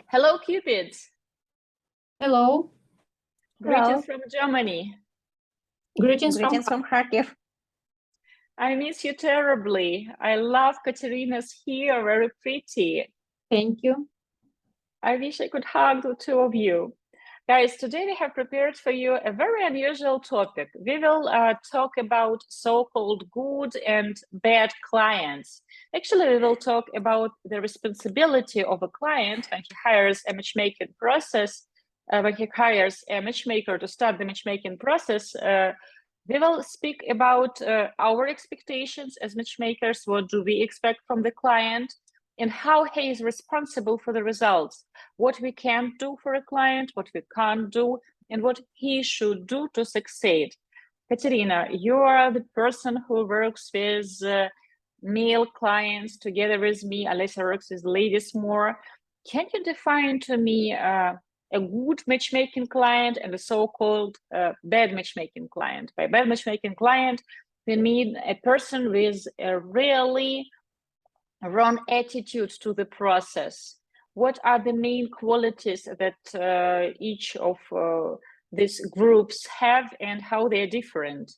Hello, Cupids. Hello. Greetings Hello. from Germany. Greetings from Greetings from Kharkiv. I miss you terribly. I love Katerina's hair, very pretty. Thank you. I wish I could hug the two of you. Guys, today we have prepared for you a very unusual topic. We will talk about so-called good and bad clients. Actually, we will talk about the responsibility of a client when he hires a matchmaking process, when he hires a matchmaker to start the matchmaking process. We will speak about our expectations as matchmakers. What do we expect from the client? And how he is responsible for the results, what we can do for a client, what we can't do, and what he should do to succeed. Katerina, you are the person who works with male clients together with me. Alessa works with ladies more. Can you define to me a good matchmaking client and a so-called bad matchmaking client? By bad matchmaking client, we mean a person with a really wrong attitude to the process. What are the main qualities that each of these groups have and how they are different?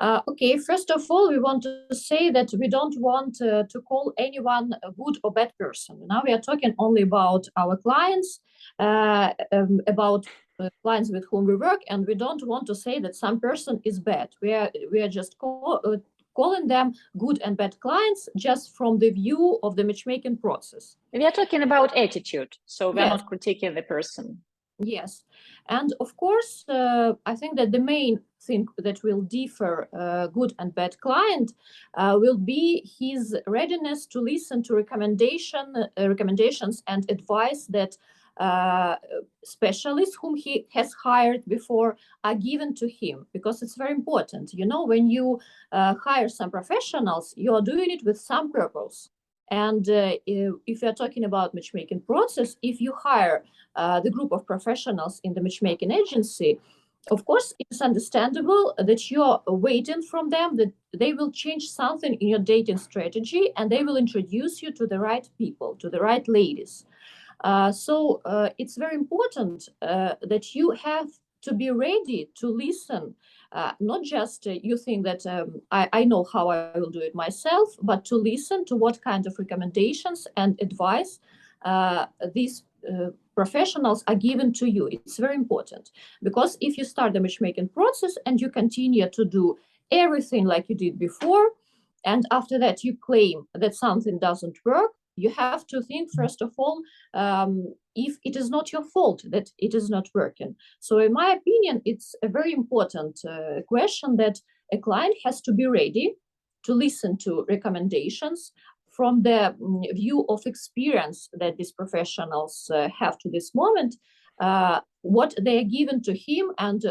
Okay, first of all, we want to say that we don't want to call anyone a good or bad person. Now we are talking only about our clients, about clients with whom we work, and we don't want to say that some person is bad. We are just calling them good and bad clients just from the view of the matchmaking process. We are talking about attitude, so we're Yes. not critiquing the person. Yes, and of course, I think that the main thing that will differ good and bad client will be his readiness to listen to recommendations and advice that specialists whom he has hired before are given to him, because it's very important. You know, when you hire some professionals, you are doing it with some purpose. And if you're talking about matchmaking process, if you hire the group of professionals in the matchmaking agency, of course, it's understandable that you're waiting from them that they will change something in your dating strategy and they will introduce you to the right people, to the right ladies. So it's very important that you have to be ready to listen. Not just you think that I know how I will do it myself, but to listen to what kind of recommendations and advice these professionals are given to you. It's very important, because if you start the matchmaking process and you continue to do everything like you did before, and after that you claim that something doesn't work, you have to think, first of all, if it is not your fault that it is not working. So in my opinion, it's a very important question that a client has to be ready to listen to recommendations from the view of experience that these professionals have to this moment, what they are given to him, and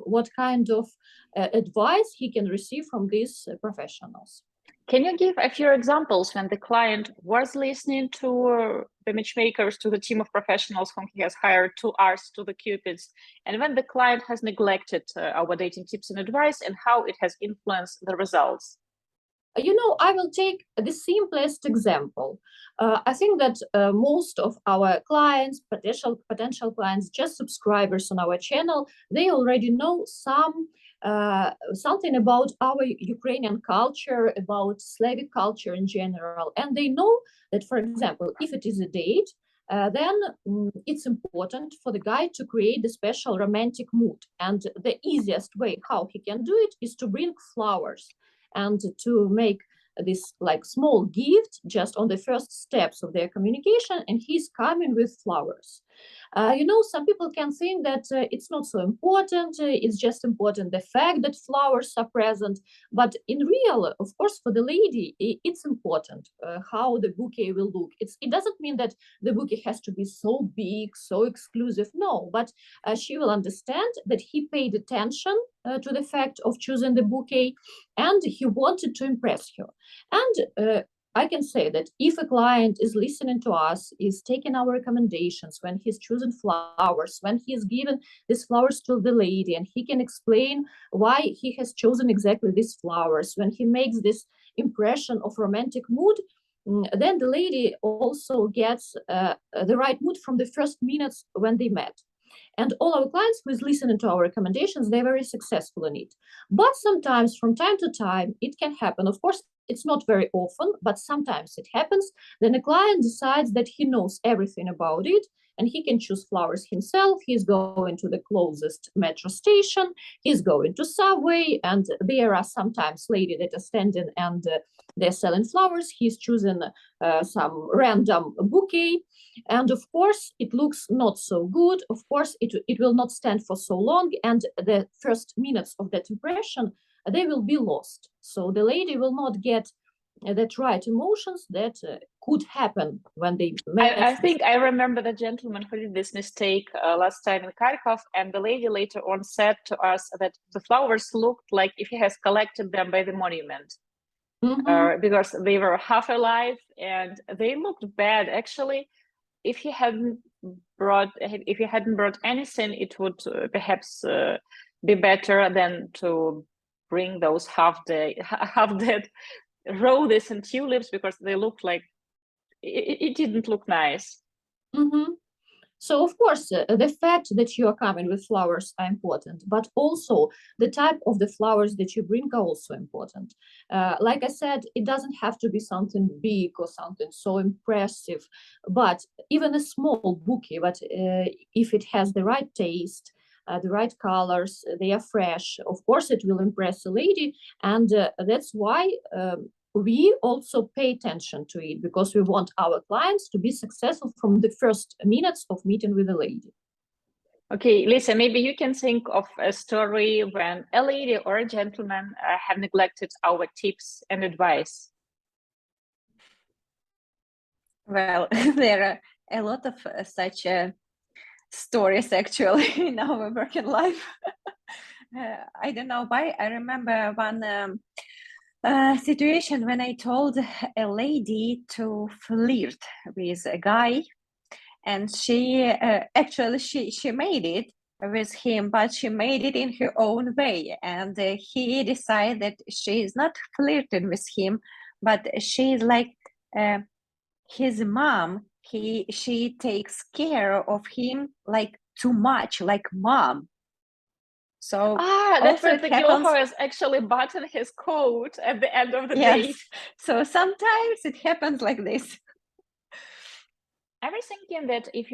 what kind of advice he can receive from these professionals. Can you give a few examples when the client was listening to the matchmakers, to the team of professionals whom he has hired, to us, to the Cupids, and when the client has neglected our dating tips and advice, and how it has influenced the results? You know, I will take the simplest example. I think that most of our clients, potential clients, just subscribers on our channel, they already know something about our Ukrainian culture, about Slavic culture in general. And they know that, for example, if it is a date, then it's important for the guy to create a special romantic mood. And the easiest way how he can do it is to bring flowers and to make this like small gift just on the first steps of their communication, and he's coming with flowers. You know, some people can think that it's not so important, it's just important the fact that flowers are present, but in real, of course, for the lady, it's important how the bouquet will look. It doesn't mean that the bouquet has to be so big, so exclusive, no, but she will understand that he paid attention to the fact of choosing the bouquet, and he wanted to impress her. And I can say that if a client is listening to us, is taking our recommendations, when he's choosing flowers, when he's given these flowers to the lady, and he can explain why he has chosen exactly these flowers, when he makes this impression of romantic mood, then the lady also gets the right mood from the first minutes when they met. And all our clients who is listening to our recommendations, they're very successful in it. But sometimes, from time to time, it can happen. Of course, it's not very often, but sometimes it happens. Then a client decides that he knows everything about it and he can choose flowers himself. He's going to the closest metro station, he's going to subway, and there are sometimes ladies that are standing and they're selling flowers. He's choosing some random bouquet, and of course it looks not so good. Of course it will not stand for so long, and the first minutes of that impression, they will be lost. So the lady will not get that right emotions that could happen when they met. I think I remember the gentleman who did this mistake last time in Kharkov, and the lady later on said to us that the flowers looked like if he has collected them by the monument. Because they were half alive and they looked bad. Actually, if he hadn't brought anything, it would perhaps be better than to bring those half dead roses and tulips, because they looked like it didn't look nice. So, of course, the fact that you are coming with flowers are important, but also the type of the flowers that you bring are also important. Like I said, it doesn't have to be something big or something so impressive, but even a small bouquet, but if it has the right taste, the right colors, they are fresh, of course, it will impress a lady. And that's why we also pay attention to it, because we want our clients to be successful from the first minutes of meeting with a lady. Okay, Lisa, maybe you can think of a story when a lady or a gentleman have neglected our tips and advice. Well, there are a lot of such stories actually in our working life. I don't know why. I remember one situation when I told a lady to flirt with a guy, and she actually she made it with him, but she made it in her own way, and he decided that she is not flirting with him, but she is like his mom. She takes care of him like too much, like mom. So that's when the girl who has actually buttoned his coat at the end of the date. So sometimes it happens like this. I was thinking that if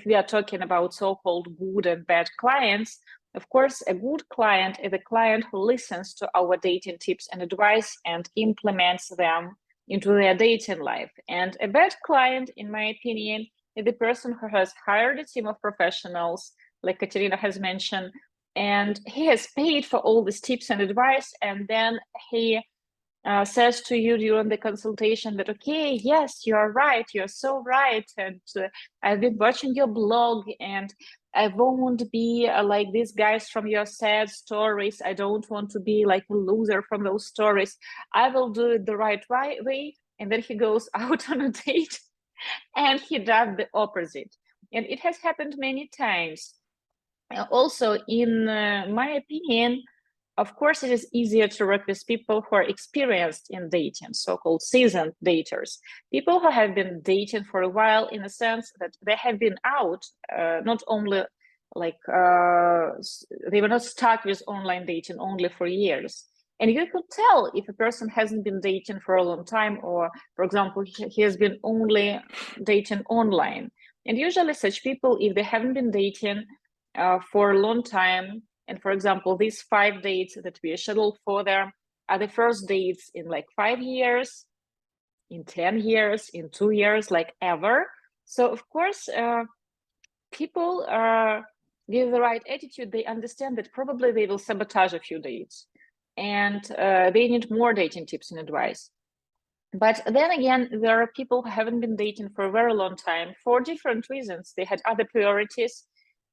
we are talking about so-called good and bad clients, of course, a good client is a client who listens to our dating tips and advice and implements them into their dating life. And a bad client, in my opinion, is the person who has hired a team of professionals, like Katerina has mentioned, and he has paid for all these tips and advice, and then he says to you during the consultation that, okay, yes, you are right, you're so right, and I've been watching your blog, and I won't be like these guys from your sad stories. I don't want to be like a loser from those stories. I will do it the right way. And then he goes out on a date and he does the opposite. And it has happened many times. Also, in my opinion, of course, it is easier to work with people who are experienced in dating, so-called seasoned daters, people who have been dating for a while, in a sense that they have been out, not only like they were not stuck with online dating only for years. And you could tell if a person hasn't been dating for a long time, or, for example, he has been only dating online. And usually such people, if they haven't been dating for a long time, and for example, these 5 dates that we scheduled for them are the first dates in like 5 years, in 10 years, in 2 years, like ever. So of course, people with the right attitude, they understand that probably they will sabotage a few dates, and they need more dating tips and advice. But then again, there are people who haven't been dating for a very long time for different reasons. They had other priorities.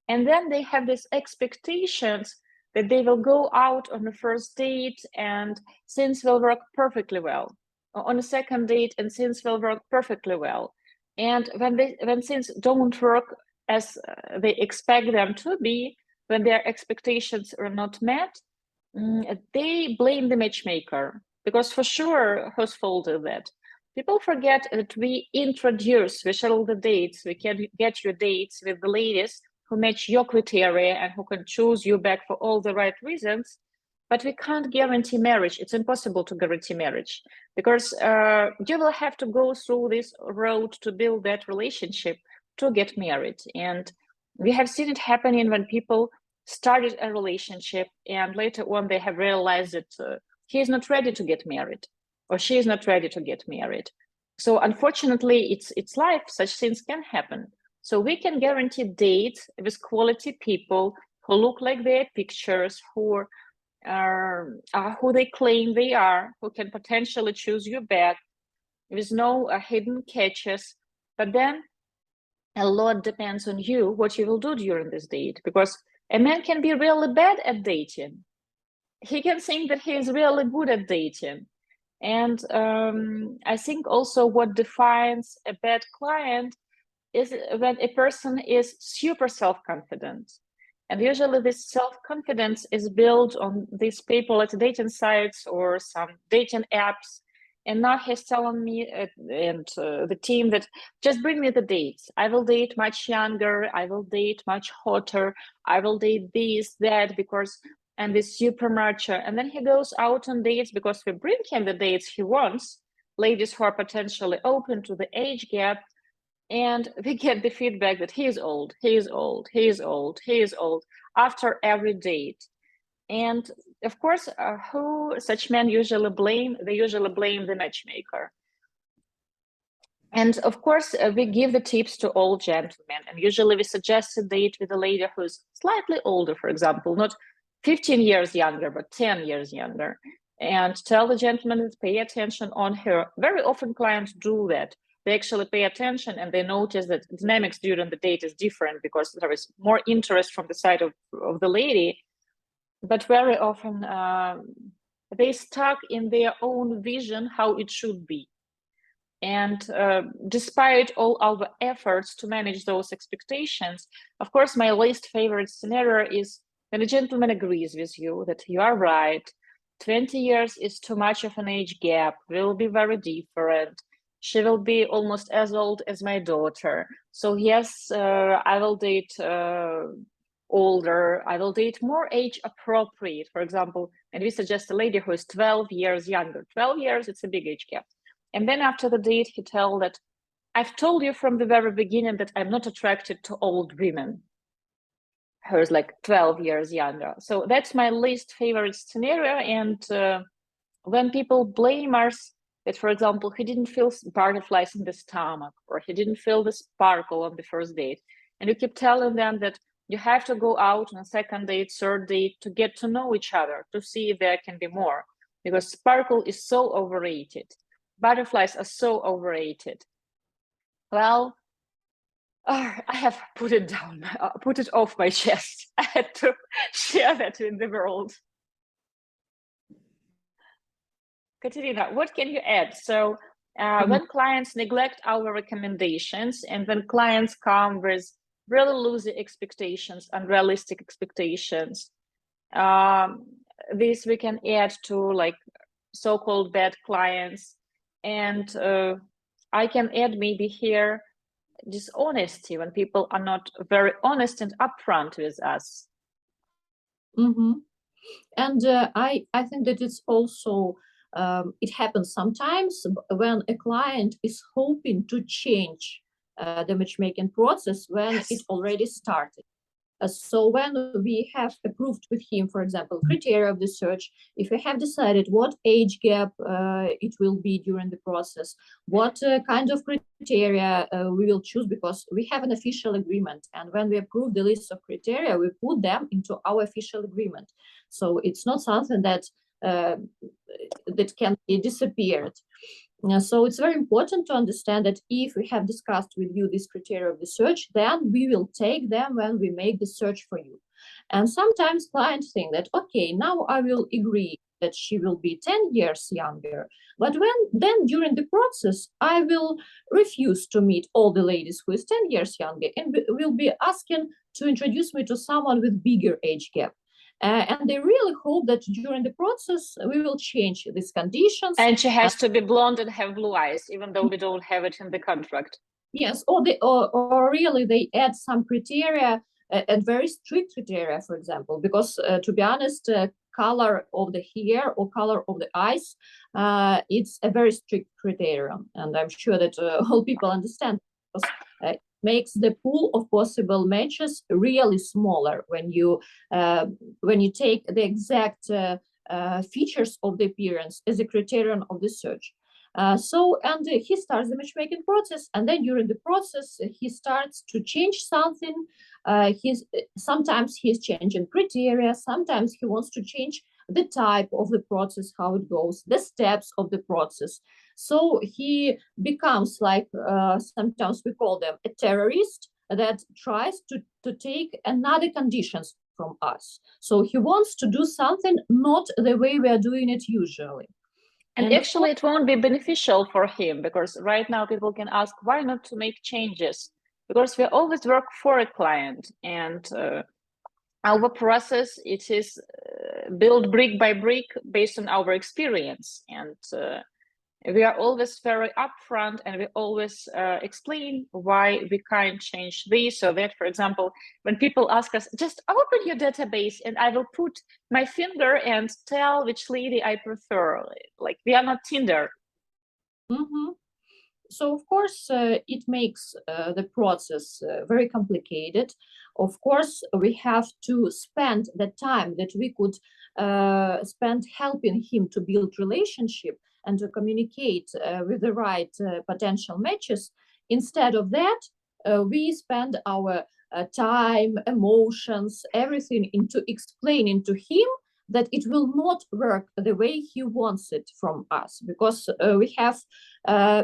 And then they have these expectations that they will go out on the first date and things will work perfectly well. On a second date, and things will work perfectly well. And when things don't work as they expect them to be, when their expectations are not met, they blame the matchmaker, because for sure, whose fault is that? People forget that we schedule the dates, we can get your dates with the ladies who match your criteria and who can choose you back for all the right reasons, but we can't guarantee marriage. It's impossible to guarantee marriage because you will have to go through this road to build that relationship to get married. And we have seen it happening when people started a relationship and later on they have realized that he is not ready to get married or she is not ready to get married. So unfortunately, it's life. Such things can happen. So we can guarantee dates with quality people who look like their pictures, who they claim they are, who can potentially choose you back with no hidden catches. But then a lot depends on you, what you will do during this date, because a man can be really bad at dating. He can think that he is really good at dating. And I think also what defines a bad client is when a person is super self-confident. And usually this self-confidence is built on these people at dating sites or some dating apps. And now he's telling me and the team that just bring me the dates. I will date much younger. I will date much hotter. I will date this, that, because and this super macho. And then he goes out on dates because we bring him the dates he wants, ladies who are potentially open to the age gap. And we get the feedback that he is old, he is old, he is old, he is old after every date. And of course, who such men usually blame? They usually blame the matchmaker. And of course, we give the tips to all gentlemen. And usually we suggest a date with a lady who's slightly older, for example, not 15 years younger, but 10 years younger. And tell the gentleman to pay attention on her. Very often clients do that. They actually pay attention and they notice that dynamics during the date is different because there is more interest from the side of the lady. But very often they stuck in their own vision how it should be. And despite all our efforts to manage those expectations, of course, my least favorite scenario is when a gentleman agrees with you that you are right. 20 years is too much of an age gap. We'll be very different. She will be almost as old as my daughter. So yes, I will date older. I will date more age appropriate, for example. And we suggest a lady who is 12 years younger. 12 years, it's a big age gap. And then after the date, he tells that, I've told you from the very beginning that I'm not attracted to old women. Who's like 12 years younger. So that's my least favorite scenario. And when people blame us that, for example, he didn't feel butterflies in the stomach or he didn't feel the sparkle on the first date, and you keep telling them that you have to go out on a second date, third date to get to know each other, to see if there can be more, because sparkle is so overrated. Butterflies are so overrated. Well, I have put it down, put it off my chest. I had to share that in the world. Katerina, what can you add? So when clients neglect our recommendations and when clients come with really lousy expectations, unrealistic expectations, this we can add to like so-called bad clients. And I can add maybe here dishonesty, when people are not very honest and upfront with us. And I think that it's also it happens sometimes when a client is hoping to change the matchmaking process when it already started. So when we have approved with him, for example, criteria of the search, if we have decided what age gap it will be during the process, what kind of criteria we will choose, because we have an official agreement. And when we approve the list of criteria, we put them into our official agreement. So it's not something that that can be disappeared. So it's very important to understand that if we have discussed with you this criteria of the search, then we will take them when we make the search for you. And sometimes clients think that, okay, now I will agree that she will be 10 years younger. But then during the process, I will refuse to meet all the ladies who is 10 years younger and will be asking to introduce me to someone with bigger age gap. And they really hope that during the process we will change these conditions. And she has to be blonde and have blue eyes, even though we don't have it in the contract. Yes, or really they add some criteria, and very strict criteria, for example, because to be honest, color of the hair or color of the eyes, it's a very strict criterion, and I'm sure that all people understand, because it makes the pool of possible matches really smaller when you take the exact features of the appearance as a criterion of the search. And he starts the matchmaking process, and then during the process he starts to change something. Sometimes he's changing criteria, sometimes he wants to change the type of the process, how it goes, the steps of the process. So he becomes like, sometimes we call them a terrorist that tries to take another conditions from us. So he wants to do something not the way we are doing it usually. And actually, it won't be beneficial for him, because right now people can ask, why not to make changes? Because we always work for a client, and our process, it is built brick by brick based on our experience. And we are always very upfront, and we always explain why we can't change this or that. For example, when people ask us, just open your database and I will put my finger and tell which lady I prefer. Like, we are not Tinder. Mm-hmm. So of course, it makes the process very complicated. Of course, we have to spend the time that we could spend helping him to build relationship and to communicate with the right potential matches. Instead of that, we spend our time, emotions, everything into explaining to him that it will not work the way he wants it from us, because we have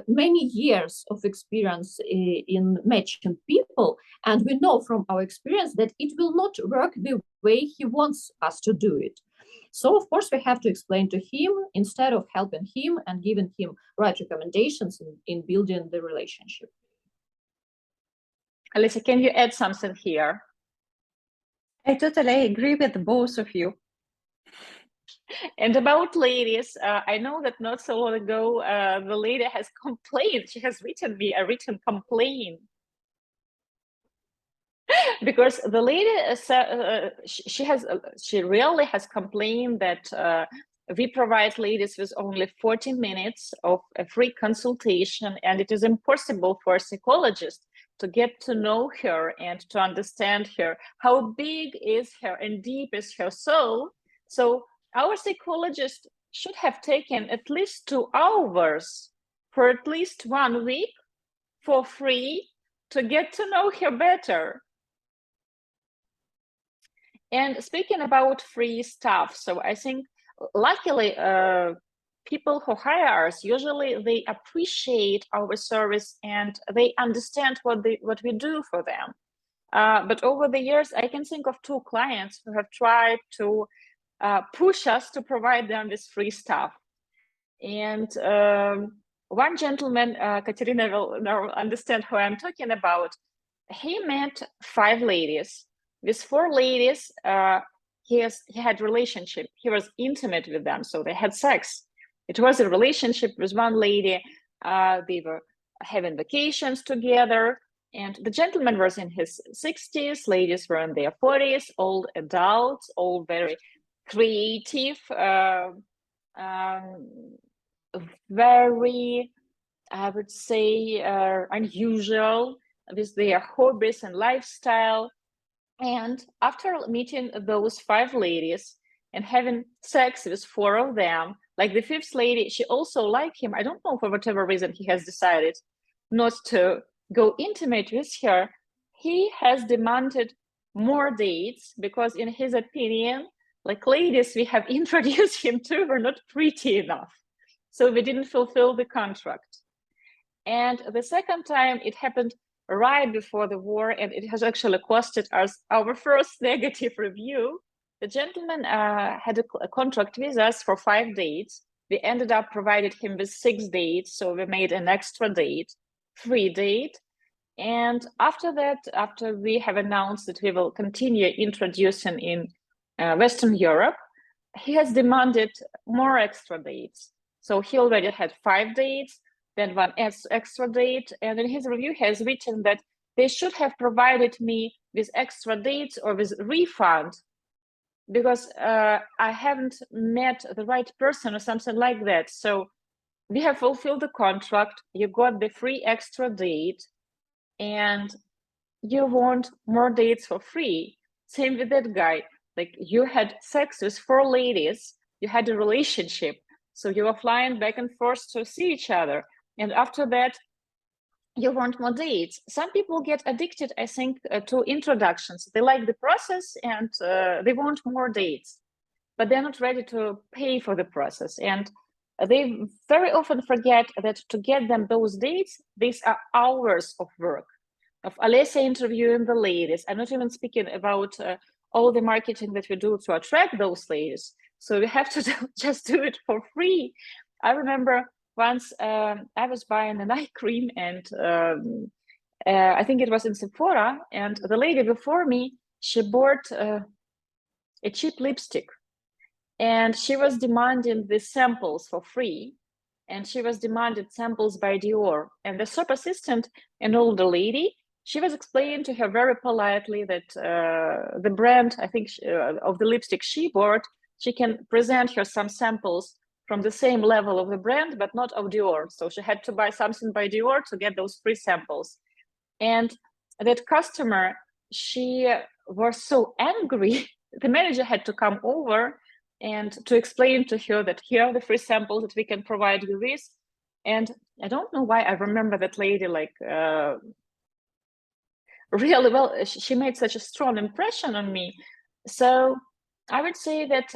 many years of experience in matching people, and we know from our experience that it will not work the way he wants us to do it. So of course we have to explain to him instead of helping him and giving him right recommendations in building the relationship. Alicia, can you add something here? I totally agree with both of you. And about ladies, I know that not so long ago, the lady has complained. She has written me a written complaint because the lady she really has complained that we provide ladies with only 14 minutes of a free consultation, and it is impossible for a psychologist to get to know her and to understand her, how big is her and deep is her soul. So our psychologist should have taken at least 2 hours for at least 1 week for free to get to know her better. And speaking about free stuff, so I think luckily people who hire us, usually they appreciate our service and they understand what we do for them. But over the years, I can think of 2 clients who have tried to push us to provide them with free stuff. And one gentleman, Katerina will now understand who I'm talking about. He met 5 ladies. With 4 ladies, he had relationship. He was intimate with them, so they had sex. It was a relationship with one lady. They were having vacations together, and the gentleman was in his 60s, ladies were in their 40s, all adults, all very creative, very, I would say, unusual with their hobbies and lifestyle. And after meeting those 5 ladies and having sex with 4 of them, like the 5th lady, she also liked him. I don't know, for whatever reason he has decided not to go intimate with her. He has demanded more dates because in his opinion, like ladies we have introduced him to were not pretty enough. So we didn't fulfill the contract. And the second time it happened right before the war, and it has actually costed us our first negative review. The gentleman had a contract with us for 5 dates. We ended up provided him with 6 dates, so we made an extra date, free date. And after that, after we have announced that we will continue introducing in Western Europe, he has demanded more extra dates. So he already had 5 dates, then one extra date, and in his review he has written that they should have provided me with extra dates or with refund because I haven't met the right person or something like that. So we have fulfilled the contract, you got the free extra date, and you want more dates for free. Same with that guy. Like, you had sex with 4 ladies, you had a relationship, so you were flying back and forth to see each other, and after that you want more dates. Some people get addicted, I think, to introductions. They like the process and they want more dates, but they're not ready to pay for the process. And they very often forget that to get them those dates, these are hours of work, of Alessia interviewing the ladies. I'm not even speaking about all the marketing that we do to attract those ladies. So we have to just do it for free. I remember once I was buying an eye cream, and I think it was in Sephora, and the lady before me, she bought a cheap lipstick, and she was demanding the samples for free, and she was demanded samples by Dior. And the shop assistant, an older lady, she was explaining to her very politely that the brand, I think, of the lipstick she bought, she can present her some samples from the same level of the brand, but not of Dior. So she had to buy something by Dior to get those free samples. And that customer, she was so angry, the manager had to come over and to explain to her that here are the free samples that we can provide you with. And I don't know why I remember that lady, like, really well. She made such a strong impression on me. So I would say that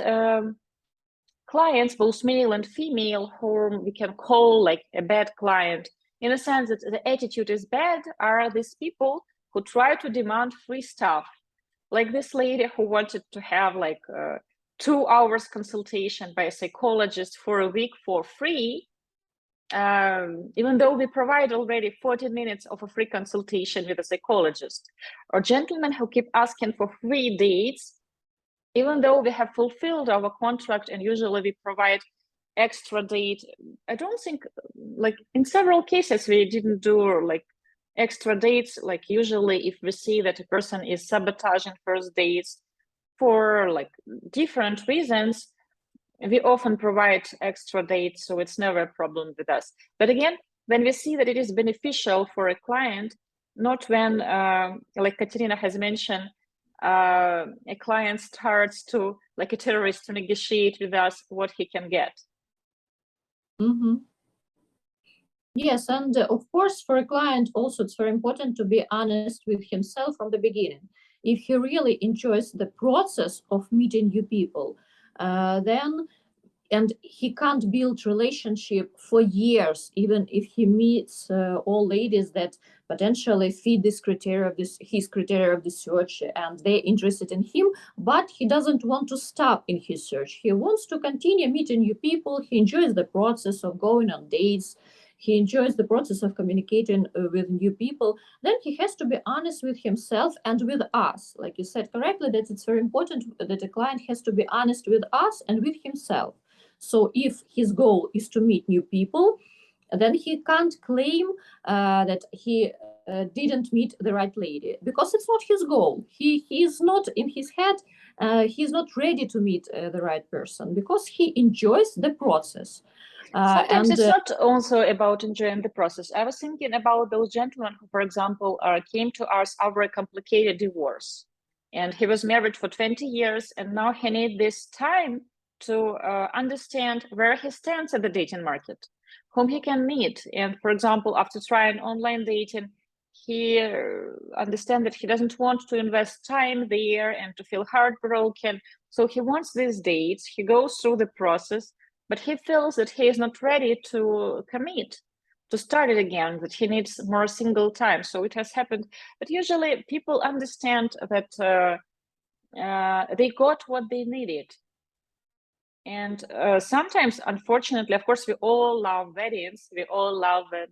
clients, both male and female, whom we can call like a bad client, in a sense that the attitude is bad, are these people who try to demand free stuff. Like this lady who wanted to have like 2 hours consultation by a psychologist for a week for free, even though we provide already 40 minutes of a free consultation with a psychologist. Or gentlemen who keep asking for free dates, even though we have fulfilled our contract and usually we provide extra date. I don't think, like, in several cases we didn't do like extra dates. Like, usually if we see that a person is sabotaging first dates for like different reasons, we often provide extra dates, so it's never a problem with us. But again, when we see that it is beneficial for a client, not when, like Katerina has mentioned, a client starts to, like a terrorist, to negotiate with us what he can get. Mm-hmm. Yes, and of course, for a client also, it's very important to be honest with himself from the beginning. If he really enjoys the process of meeting new people, then, and he can't build relationship for years, even if he meets all ladies that potentially fit this criteria of his criteria of the search, and they're interested in him, but he doesn't want to stop in his search. He wants to continue meeting new people. He enjoys the process of going on dates. He enjoys the process of communicating with new people. Then he has to be honest with himself and with us. Like you said correctly, that it's very important that a client has to be honest with us and with himself. So if his goal is to meet new people, then he can't claim that he didn't meet the right lady, because it's not his goal. He is not in his head, he's not ready to meet the right person because he enjoys the process. Sometimes it's not also about enjoying the process. I was thinking about those gentlemen who, for example, came to us over a complicated divorce, and he was married for 20 years, and now he needs this time to understand where he stands at the dating market, whom he can meet. And for example, after trying online dating, he understands that he doesn't want to invest time there and to feel heartbroken. So he wants these dates, he goes through the process, but he feels that he is not ready to commit, to start it again, that he needs more single time. So it has happened. But usually people understand that they got what they needed. And sometimes, unfortunately, of course, we all love weddings. We all love it.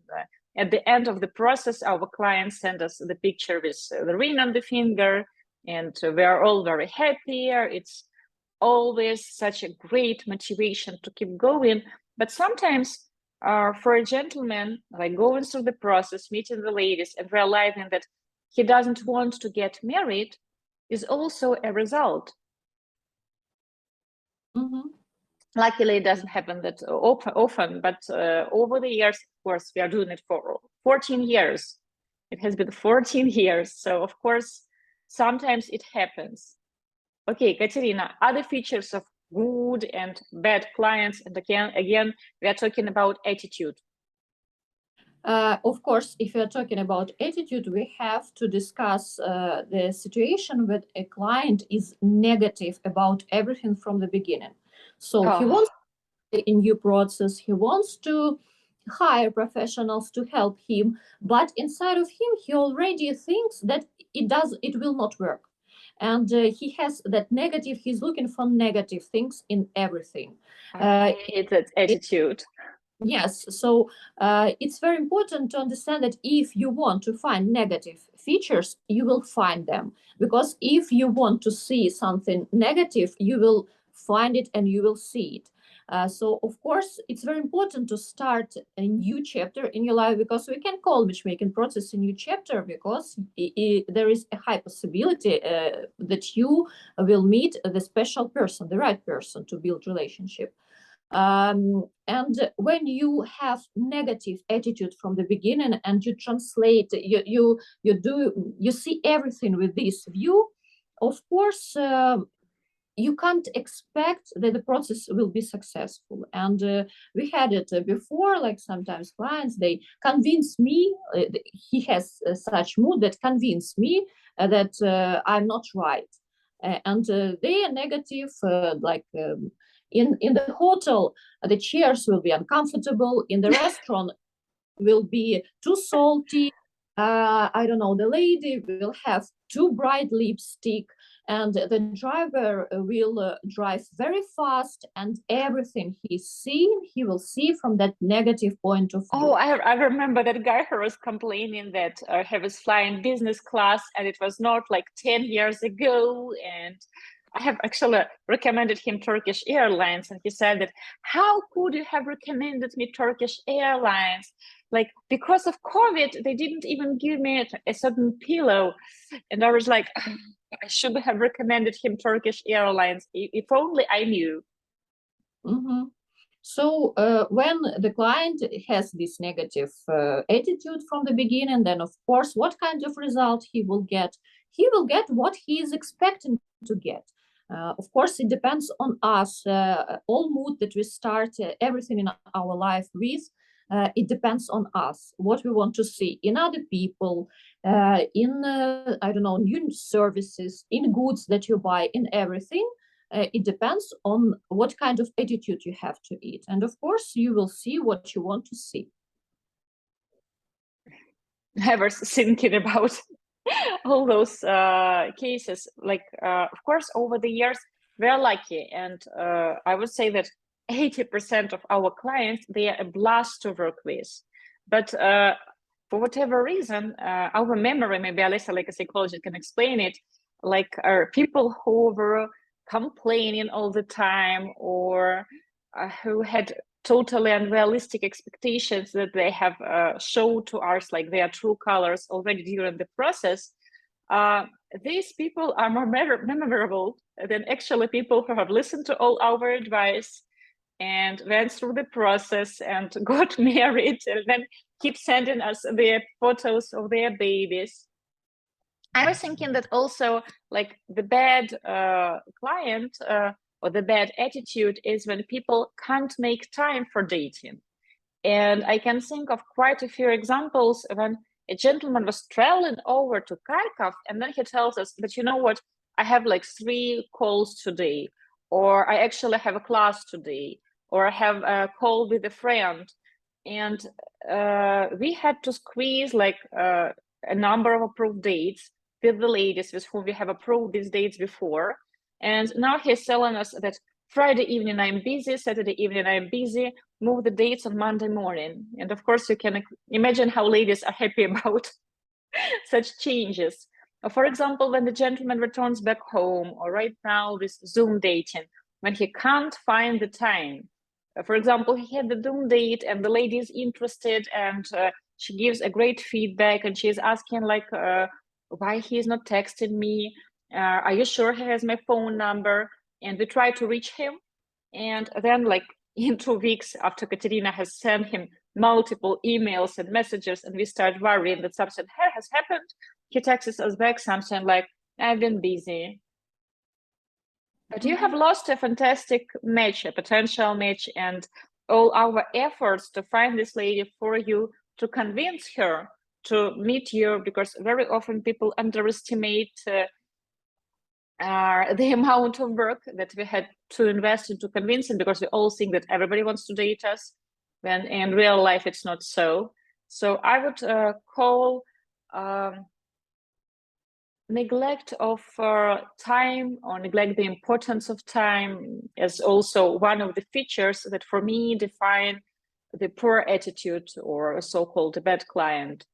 At the end of the process, our clients send us the picture with the ring on the finger, and we are all very happy. It's always such a great motivation to keep going. But sometimes for a gentleman, like going through the process, meeting the ladies and realizing that he doesn't want to get married is also a result. Luckily, it doesn't happen that often, but over the years, of course, we are doing it for 14 years. It has been 14 years. So, of course, sometimes it happens. Okay, Katerina, other features of good and bad clients, and again, we are talking about attitude. Of course, if you're talking about attitude, we have to discuss the situation where a client is negative about everything from the beginning. So he wants a new process, he wants to hire professionals to help him, but inside of him, he already thinks that it will not work. And he has that negative, he's looking for negative things in everything. It's that attitude. Yes, so it's very important to understand that if you want to find negative features, you will find them. Because if you want to see something negative, you will find it and you will see it. So, of course, it's very important to start a new chapter in your life, because we can call matchmaking process a new chapter, because there is a high possibility that you will meet the special person, the right person to build relationship. And when you have negative attitude from the beginning and you translate, you see everything with this view, of course, you can't expect that the process will be successful. And we had it before, like sometimes clients, they convince me, he has such mood that convince me that I'm not right. And they are negative, in the hotel, the chairs will be uncomfortable. In the restaurant, will be too salty. I don't know, the lady will have too bright lipstick, and the driver will drive very fast, and everything he will see from that negative point of view. Oh, I remember that guy who was complaining that he was flying business class, and it was not like 10 years ago, and I have actually recommended him Turkish Airlines, and he said that, how could you have recommended me Turkish Airlines? Like, because of COVID, they didn't even give me a certain pillow. And I was like, I should have recommended him Turkish Airlines, if only I knew. So when the client has this negative attitude from the beginning, then of course, what kind of result he will get? He will get what he is expecting to get. Of course, it depends on us. All mood that we start everything in our life with, it depends on us, what we want to see in other people, in, I don't know, new services, in goods that you buy, in everything. It depends on what kind of attitude you have to it. And of course, you will see what you want to see. I was thinking about all those cases. Like, of course, over the years, we're lucky. And I would say that 80% of our clients, they are a blast to work with. But for whatever reason, our memory, maybe Alyssa, like a psychologist, can explain it, like people who were complaining all the time, or who had totally unrealistic expectations that they have showed to us, like their true colors already during the process. These people are more memorable than actually people who have listened to all our advice and went through the process and got married, and then keep sending us their photos of their babies. I was thinking that also, like, the bad client or the bad attitude is when people can't make time for dating. And I can think of quite a few examples when a gentleman was traveling over to Kharkov, and then he tells us that, you know what, I have like 3 calls today, or I actually have a class today, or I have a call with a friend. And we had to squeeze like a number of approved dates with the ladies with whom we have approved these dates before. And now he's telling us that Friday evening I'm busy, Saturday evening I'm busy, move the dates on Monday morning. And of course, you can imagine how ladies are happy about such changes. For example, when the gentleman returns back home, or right now with Zoom dating, when he can't find the time. For example, he had the Zoom date and the lady is interested and she gives a great feedback and she's asking like, why he's not texting me? Are you sure he has my phone number? And we try to reach him. And then like in 2 weeks after Katerina has sent him multiple emails and messages and we start worrying that something has happened, he texts us back something like, I've been busy. But you have lost a fantastic match, a potential match, and all our efforts to find this lady for you, to convince her to meet you, because very often people underestimate the amount of work that we had to invest into convincing, because we all think that everybody wants to date us, when in real life it's not so. So I would call neglect of time, or neglect the importance of time, as also one of the features that for me define the poor attitude, or so-called bad client.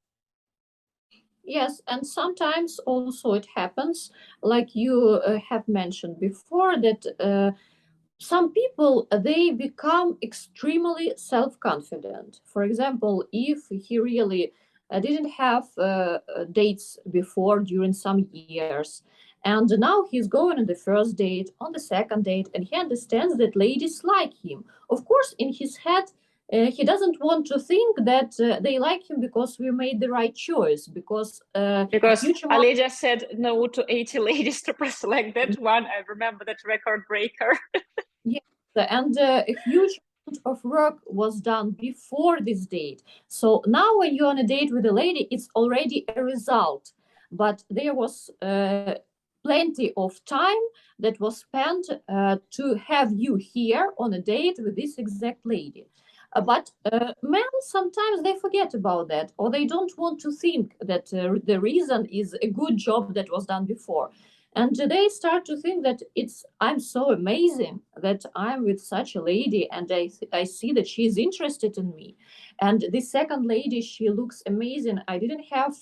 Yes, and sometimes also it happens, like you have mentioned before, that some people, they become extremely self-confident. For example, if he really didn't have dates before during some years, and now he's going on the first date, on the second date, and he understands that ladies like him. Of course, in his head, he doesn't want to think that they like him because we made the right choice, because Ali just said no to 80 ladies to select that one. I remember that record breaker. Yes, and a huge amount of work was done before this date. So now when you're on a date with a lady, it's already a result. But there was plenty of time that was spent to have you here on a date with this exact lady. But men, sometimes they forget about that, or they don't want to think that the reason is a good job that was done before. And they start to think that I'm so amazing that I'm with such a lady, and I see that she's interested in me. And this second lady, she looks amazing. I didn't have,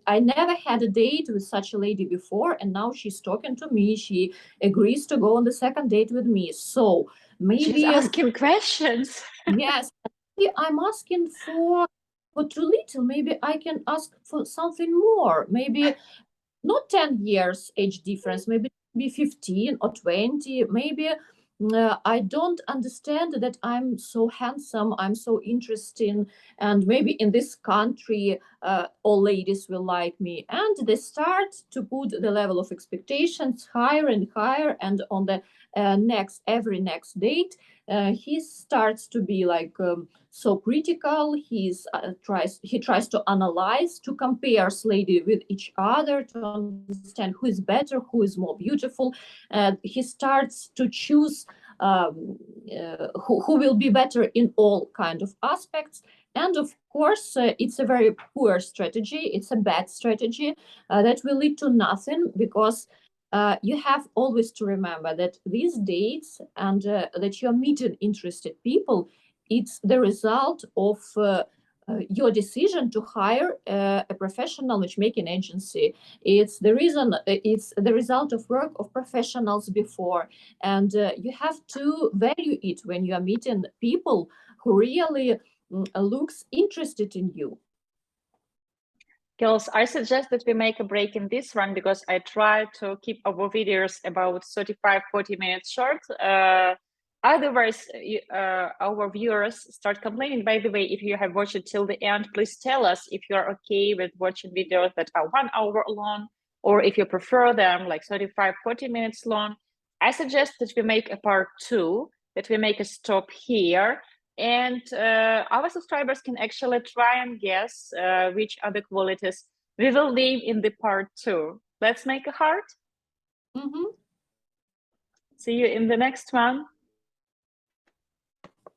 I never had a date with such a lady before, and now she's talking to me. She agrees to go on the second date with me. So maybe she's asking questions. Yes, I'm asking for too little. Maybe I can ask for something more. Maybe not 10 years age difference, maybe 15 or 20. Maybe I don't understand that I'm so handsome, I'm so interesting, and maybe in this country all ladies will like me. And they start to put the level of expectations higher and higher, and on the every next date he starts to be like so critical. He tries to analyze, to compare lady with each other, to understand who is better, who is more beautiful. He starts to choose who will be better in all kind of aspects. And of course, it's a very poor strategy. It's a bad strategy that will lead to nothing, because you have always to remember that these dates and that you're meeting interested people, it's the result of your decision to hire a professional matchmaking agency. It's the reason. It's the result of work of professionals before, and you have to value it when you are meeting people who really looks interested in you. Girls, I suggest that we make a break in this one, because I try to keep our videos about 35-40 minutes short. Otherwise, our viewers start complaining. By the way, if you have watched it till the end, please tell us if you're okay with watching videos that are 1 hour long, or if you prefer them like 35-40 minutes long. I suggest that we make a part 2, that we make a stop here, and our subscribers can actually try and guess which are the qualities we will name in the part 2. Let's make a heart. Mm-hmm. See you in the next one.